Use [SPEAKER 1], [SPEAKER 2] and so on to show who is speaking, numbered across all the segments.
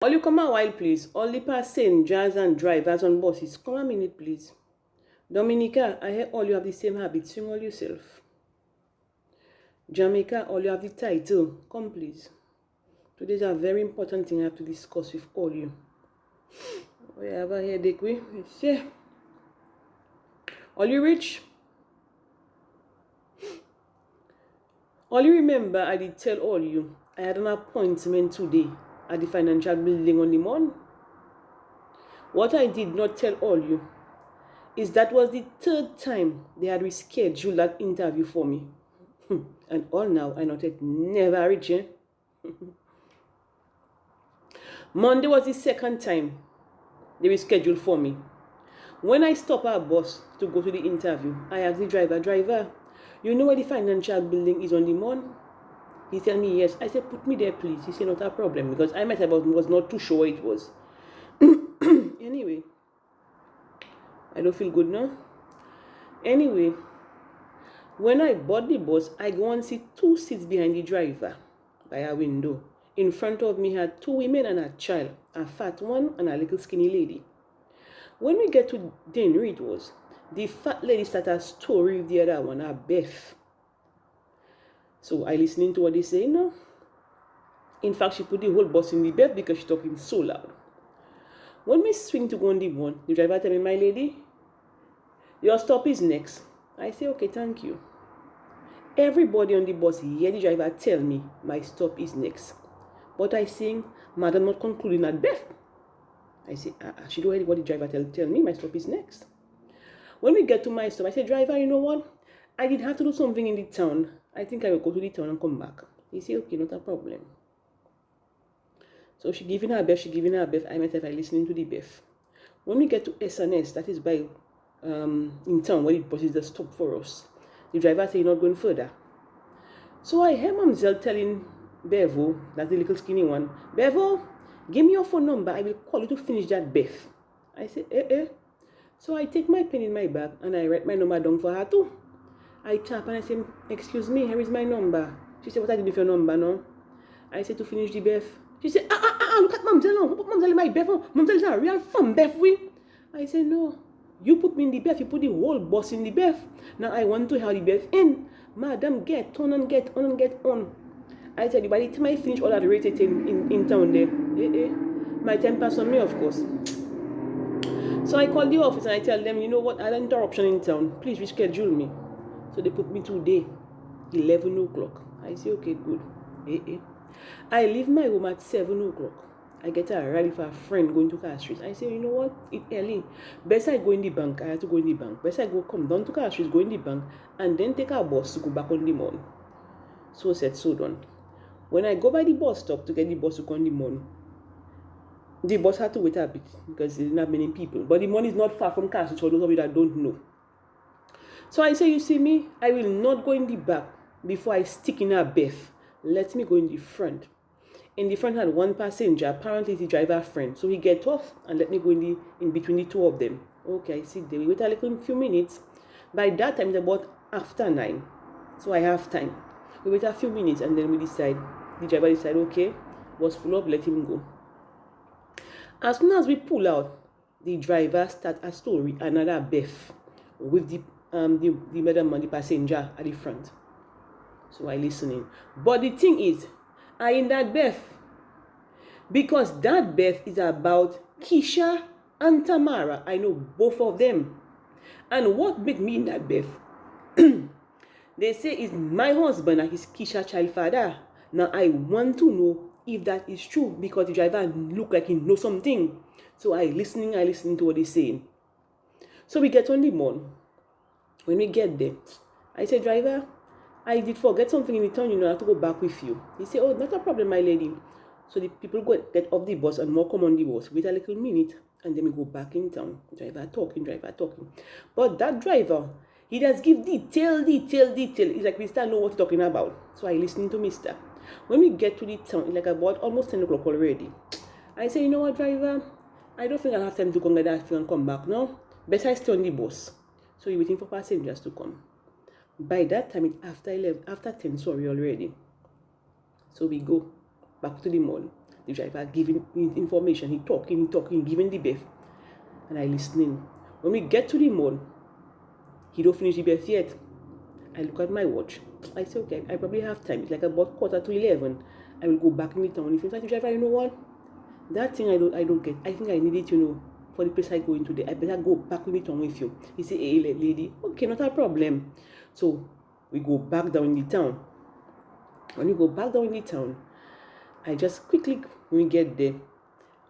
[SPEAKER 1] All you come a while, please. All the passengers and drivers on buses, come a minute, please. Dominica, I hear all you have the same habit. Swing all yourself. Jamaica, all you have the title. Come, please. Today's a very important thing I have to discuss with all you. We have a headache, we see. All you rich? All you remember, I did tell all you, I had an appointment today at the financial building on the morning. What I did not tell all you is that was the third time they had rescheduled that interview for me. And all now, I not yet never reach. Monday was the second time they rescheduled for me. When I stop our bus to go to the interview, I asked the driver, you know where the financial building is on the morning? He tell me yes. I said, put me there, please. He said, not a problem, because I myself was not too sure it was. Anyway, I don't feel good now. Anyway, when I board the bus, I go and sit 2 seats behind the driver by a window. In front of me had 2 women and a child, a fat one and a little skinny lady. When we get to dinner, it was the fat lady started a story with the other one, a Beth. So I listening to what they say now. In fact, she put the whole bus in the bed because she's talking so loud. When we swing to go on the one, the driver tell me, my lady, your stop is next. I say, okay, thank you. Everybody on the bus hear the driver tell me my stop is next. But I sing, madam not concluding at Beth. I say, she don't hear what the driver tell me my stop is next. When we get to my stop, I say, driver, you know what? I did have to do something in the town. I think I will go to the town and come back. He say, okay, not a problem. So she giving her Beth, I myself, I listening to the Beth. When we get to SNS, that is by in town where the bus is the stop for us, the driver say, you're not going further. So I hear Mamzelle telling Bevo, that's the little skinny one, Bevo, give me your phone number, I will call you to finish that Beth. I say, So I take my pen in my bag and I write my number down for her too. I tap and I say, excuse me, here is my number. She said, what I did with your number now? I said, to finish the Beth. She said, look at Mamzelle now. Who put Mamzelle in my Beth? Mamzelle is a real fun Beth, we. I said, no. You put me in the Beth, you put the whole bus in the Beth. Now I want to have the Beth in. Madam, get on and get on and get on. I said, by the time I finish all that rated in town there, my time pass on me, of course. So I call the office and I tell them, you know what, I had an interruption in town. Please reschedule me. So they put me today, 11 o'clock. I say, okay, good. I leave my home at 7 o'clock. I get a rally for a friend going to Car Street. I say, you know what? It's early. Best I go in the bank. I have to go in the bank. Best I go come down to Car Street, go in the bank, and then take a bus to go back on the morning. So said, so done. When I go by the bus stop to get the bus to go on the morning, the bus had to wait a bit because there didn't have many people. But the money is not far from Car Street for those of you that don't know. So I say, you see me, I will not go in the back before I stick in a Beth. Let me go in the front. In the front had one passenger, apparently the driver friend. So he get off and let me go in between the two of them. Okay, I sit there. We wait a little few minutes. By that time, it's about after 9. So I have time. We wait a few minutes and then we decide. The driver decide, okay, was full up, let him go. As soon as we pull out, the driver start a story, another Beth, with the madam and the passenger at the front. So I listening. But the thing is, I in that Beth because that Beth is about Keisha and Tamara. I know both of them. And what made me in that Beth? They say it's my husband and his Keisha child father. Now I want to know if that is true because the driver look like he knows something. So I listening to what he's saying. So we get on the morning. When we get there, I say, driver, I did forget something in the town, I have to go back with you. He said, oh, not a problem, my lady. So the people get off the bus and more come on the bus. Wait a little minute, and then we go back in town. Driver talking. But that driver, he does give detail. It's like Mr. know what he's talking about. So I listening to Mr. When we get to the town, it's like about almost 10 o'clock already. I say, you know what, driver? I don't think I'll have time to go get that thing and come back now. Better I stay on the bus. So you're waiting for passengers to come. By that time, it's after 10, already. So we go back to the mall. The driver giving information, he talking, giving the birth, and I listening. When we get to the mall, he don't finish the birth yet. I look at my watch. I say, okay, I probably have time. It's like about 10:45. I will go back in the town. If you say, driver, you know what? That thing I don't get. I think I need it, for the place I go into there. I better go back in the town with you. He say, hey, lady, okay, not a problem. So we go back down in the town. When we go back down in the town, I just quickly, when we get there,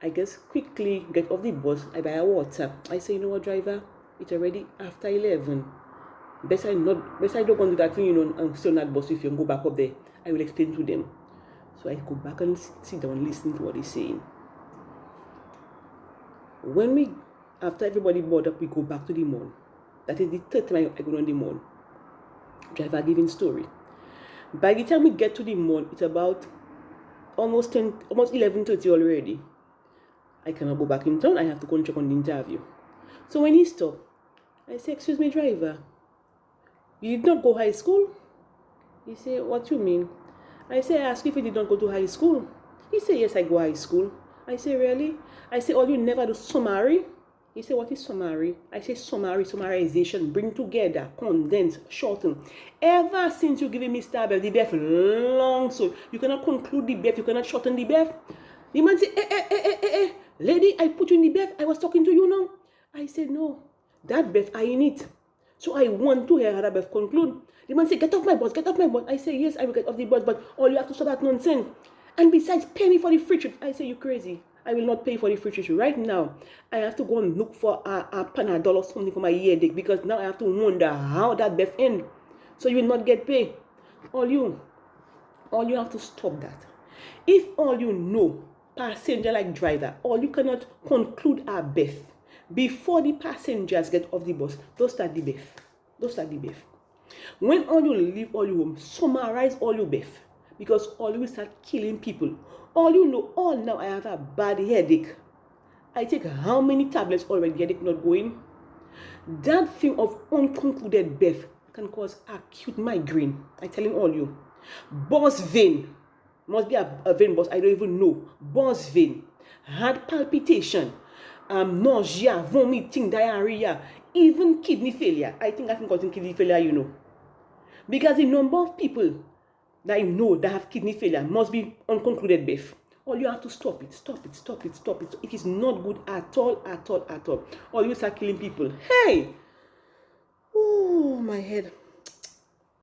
[SPEAKER 1] I just quickly get off the bus. I buy a water. I say, you know what, driver? It's already after 11. Best I don't go do that thing, and stay on that bus with you and go back up there. I will explain to them. So I go back and sit down and listen to what they're saying. After everybody board up, we go back to the mall. That is the third time I go on the mall. Driver giving story. By the time we get to the mall, it's about almost 11:30 already. I cannot go back in town. I have to go and check on the interview. So when he stopped, I say, excuse me, driver, you did not go high school? He say, what you mean? I say, I asked if you did not go to high school. He say, yes, I go high school. I say, really? I say, oh, you never do summary? He say, what is summary? I say, summary, summarization, bring together, condense, shorten. Ever since you giving me star the BF long, so you cannot conclude the BF, you cannot shorten the BF. The man say, lady, I put you in the BF, I was talking to you now. I said, no, that BF, I in it. So I want to hear how that BF conclude. The man say, get off my bus, get off my bus. I say, yes, I will get off the bus, but all you have to stop that nonsense. And besides, pay me for the free trip. I say, you crazy. I will not pay for the free trip. Right now, I have to go and look for a Panadol or something for my headache because now I have to wonder how that BF end. So you will not get paid. All you have to stop that. If all you know, passenger like driver, all you cannot conclude a BF before the passengers get off the bus, don't start the BF. When all you leave all you home, summarize all your BF. Because all you will start killing people. All you know, all now I have a bad headache. I take how many tablets already, headache not going? That thing of unconcluded BF can cause acute migraine. I'm telling all you. Burst vein. Must be a vein burst, I don't even know. Burst vein. Heart palpitation. Nausea, vomiting, diarrhea. Even kidney failure. I think I've been causing kidney failure, Because the number of people that I know that have kidney failure must be unconcluded BF. All you have to stop it. It is not good at all. Or you start killing people. Hey! Oh, my head.